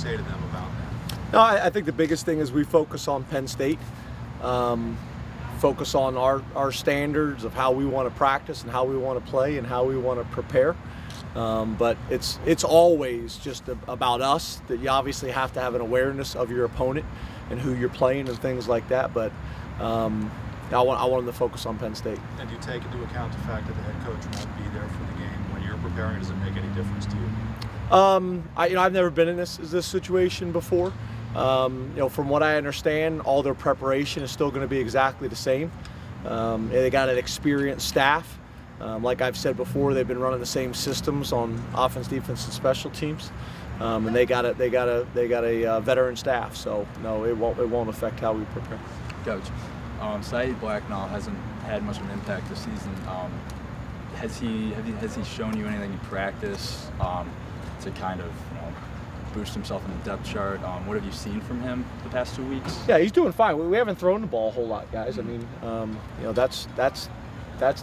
say to them about that? No, I think the biggest thing is we focus on Penn State, focus on our standards of how we want to practice and how we want to play and how we want to prepare. But it's always just about us, that you obviously have to have an awareness of your opponent and who you're playing and things like that. But I want them to focus on Penn State. And do you take into account the fact that the head coach won't be there for the game when you're preparing? Does it make any difference to you? I've never been in this situation before. From what I understand, all their preparation is still going to be exactly the same. They got an experienced staff. Like I've said before, they've been running the same systems on offense, defense, and special teams, and they got a veteran staff. So no, it won't affect how we prepare. Coach, Saeed Blacknall hasn't had much of an impact this season. Has he shown you anything in practice to kind of boost himself in the depth chart? What have you seen from him the past 2 weeks? Yeah, he's doing fine. We haven't thrown the ball a whole lot, guys. I mean, that's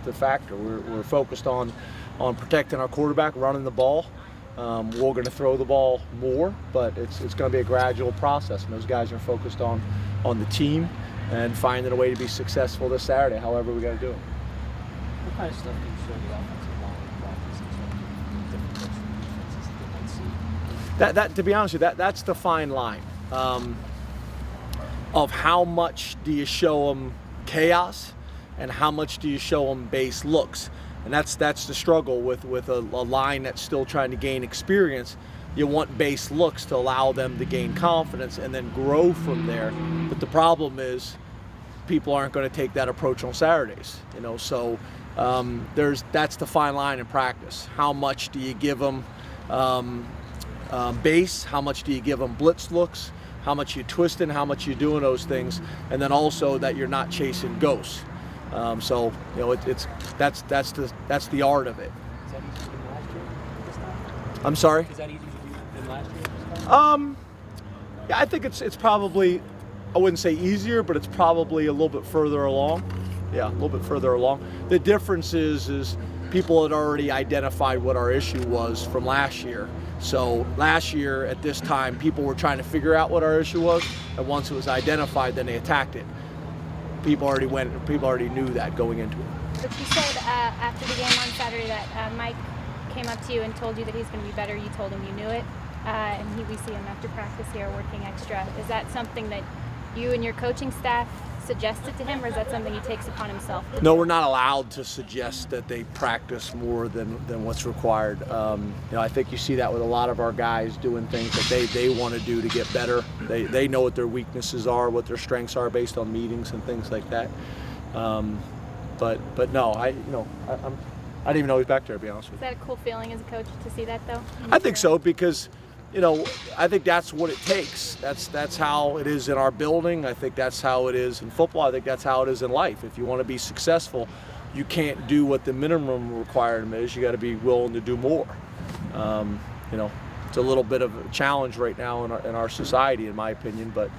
the factor. We're focused on protecting our quarterback, running the ball. We're going to throw the ball more, but it's going to be a gradual process. And those guys are focused on the team and finding a way to be successful this Saturday, however we got to do it. What kind of stuff can you show the offensive line in practice in different looks from defenses that they might see? That to be honest with you, that's the fine line of how much do you show them chaos and how much do you show them base looks. And that's the struggle with a line that's still trying to gain experience. You want base looks to allow them to gain confidence and then grow from there. But the problem is people aren't going to take that approach on Saturdays. So that's the fine line in practice. How much do you give them base? How much do you give them blitz looks? How much you twisting? How much you doing those things? And then also that you're not chasing ghosts. That's the art of it. Is that easier than last year at this time? I'm sorry? Is that easier to do than last year at this time? Yeah, I think it's probably, I wouldn't say easier, but it's probably a little bit further along. Yeah, a little bit further along. The difference is people had already identified what our issue was from last year. So last year at this time, people were trying to figure out what our issue was, and once it was identified, then they attacked it. People already knew that going into it. But you said after the game on Saturday that Mike came up to you and told you that he's going to be better. You told him you knew it, and we see him after practice here working extra. Is that something that you and your coaching staff suggested to him, or is that something he takes upon himself? No, we're not allowed to suggest that they practice more than what's required. I think you see that with a lot of our guys doing things that they want to do to get better. They know what their weaknesses are, what their strengths are based on meetings and things like that. But no, I didn't even know he was back there, to be honest with you. Is that a cool feeling as a coach to see that though? I think so, because I think that's what it takes. That's how it is in our building. I think that's how it is in football. I think that's how it is in life. If you want to be successful, you can't do what the minimum requirement is. You got to be willing to do more. It's a little bit of a challenge right now in our society, in my opinion, but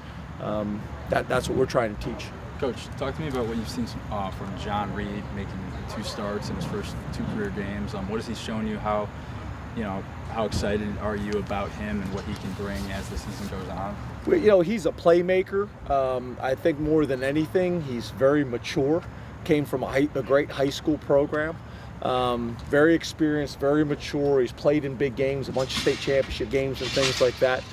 that's what we're trying to teach. Coach, talk to me about what you've seen from John Reed making 2 starts in his first 2 career games. What has he shown you? How excited are you about him and what he can bring as the season goes on? He's a playmaker. I think more than anything, he's very mature. Came from a great high school program. Very experienced, very mature. He's played in big games, a bunch of state championship games and things like that,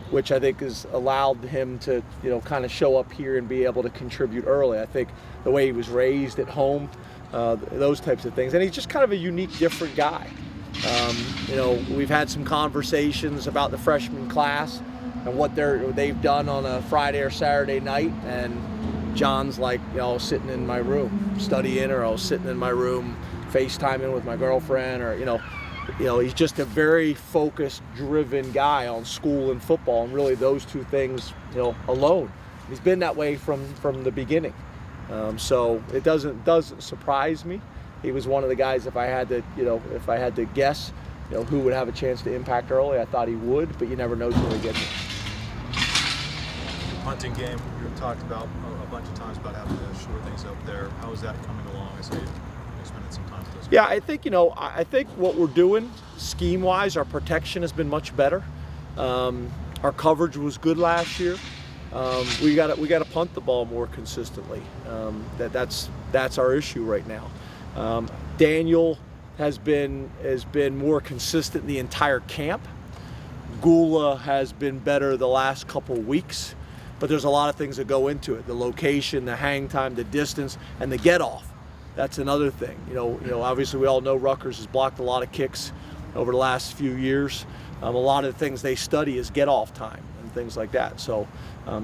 which I think has allowed him to, kind of show up here and be able to contribute early. I think the way he was raised at home, those types of things. And he's just kind of a unique, different guy. We've had some conversations about the freshman class and what they've done on a Friday or Saturday night, and John's like, sitting in my room studying, or I was sitting in my room FaceTiming with my girlfriend, or he's just a very focused, driven guy on school and football, and really those 2 things, alone. He's been that way from the beginning, so it doesn't surprise me. He was one of the guys, if I had to guess, who would have a chance to impact early, I thought he would, but you never know till he gets it. Punting game, you've talked about a bunch of times about having to shore things up there. How is that coming along? I say you're spending some time with those guys. Yeah, I think what we're doing scheme-wise, our protection has been much better. Our coverage was good last year. We got to punt the ball more consistently. That's our issue right now. Daniel has been more consistent the entire camp. Gula has been better the last couple weeks, but there's a lot of things that go into it: the location, the hang time, the distance, and the get off. That's another thing. You know, obviously we all know Rutgers has blocked a lot of kicks over the last few years. A lot of the things they study is get off time and things like that. So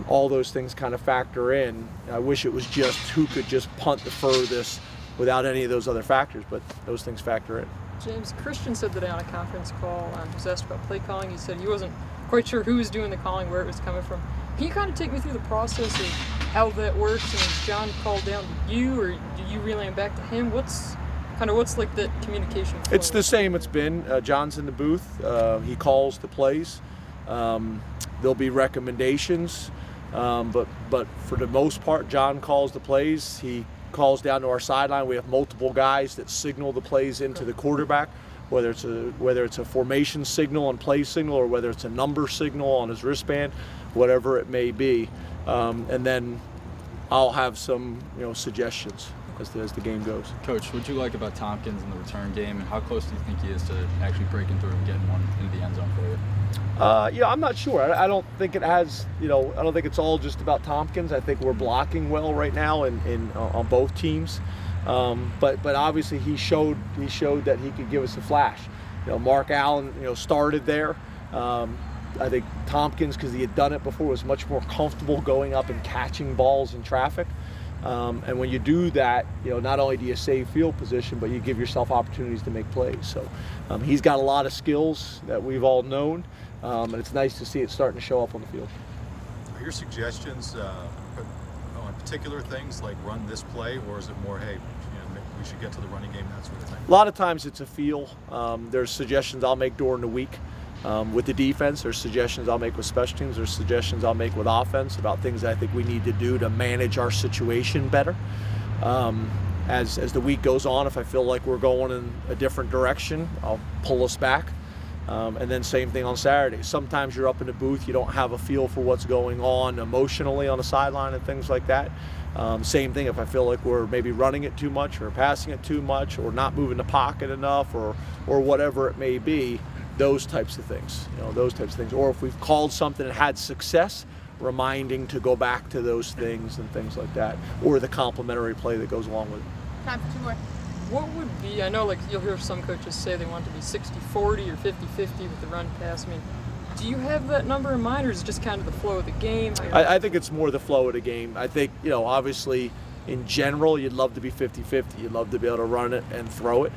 all those things kind of factor in. I wish it was just who could just punt the furthest without any of those other factors, but those things factor in. James, Christian said today on a conference call, he was asked about play calling. He said he wasn't quite sure who was doing the calling, where it was coming from. Can you kind of take me through the process of how that works? And is John called down to you, or do you relay him back to him? What's like that communication flow? It's the same it's been. John's in the booth. He calls the plays. There'll be recommendations, but for the most part, John calls the plays. He calls down to our sideline. We have multiple guys that signal the plays into the quarterback, whether it's a formation signal and play signal, or whether it's a number signal on his wristband, whatever it may be. And then I'll have some suggestions as the game goes. Coach, what do you like about Tompkins in the return game, and how close do you think he is to actually breaking through and getting one into the end zone for you? I'm not sure. I don't think it has. I don't think it's all just about Tompkins. I think we're blocking well right now on both teams. But obviously he showed that he could give us a flash. Mark Allen started there. I think Tompkins, because he had done it before, was much more comfortable going up and catching balls in traffic. And when you do that, not only do you save field position, but you give yourself opportunities to make plays. So he's got a lot of skills that we've all known, and it's nice to see it starting to show up on the field. Are your suggestions on particular things like run this play, or is it more, hey, we should get to the running game, that sort of thing? A lot of times it's a feel. There's suggestions I'll make during the week. With the defense, there's suggestions I'll make with special teams, there's suggestions I'll make with offense about things that I think we need to do to manage our situation better. As the week goes on, if I feel like we're going in a different direction, I'll pull us back. And then same thing on Saturday. Sometimes you're up in the booth, you don't have a feel for what's going on emotionally on the sideline and things like that. Same thing if I feel like we're maybe running it too much or passing it too much or not moving the pocket enough or whatever it may be. Those types of things, Or if we've called something and had success, reminding to go back to those things and things like that, or the complementary play that goes along with it. Time for two more. What would be, I know you'll hear some coaches say they want to be 60-40 or 50-50 with the run pass. I mean, do you have that number in mind, or is it just kind of the flow of the game? I think it's more the flow of the game. I think, obviously in general, you'd love to be 50-50. You'd love to be able to run it and throw it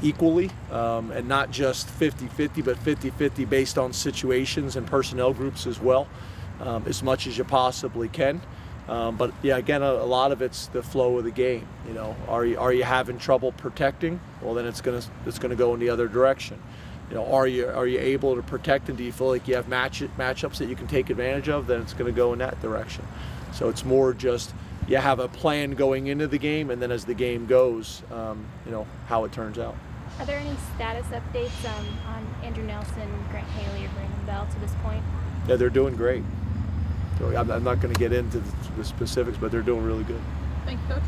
equally, and not just 50-50, but 50-50 based on situations and personnel groups as well, as much as you possibly can. But yeah, again, a lot of it's the flow of the game. Are you having trouble protecting? Well, then it's gonna go in the other direction. Are you able to protect, and do you feel like you have matchups that you can take advantage of? Then it's gonna go in that direction. So it's more just you have a plan going into the game, and then as the game goes, how it turns out. Are there any status updates on Andrew Nelson, Grant Haley, or Brandon Bell to this point? Yeah, they're doing great. So I'm not going to get into the specifics, but they're doing really good. Thank you, Coach.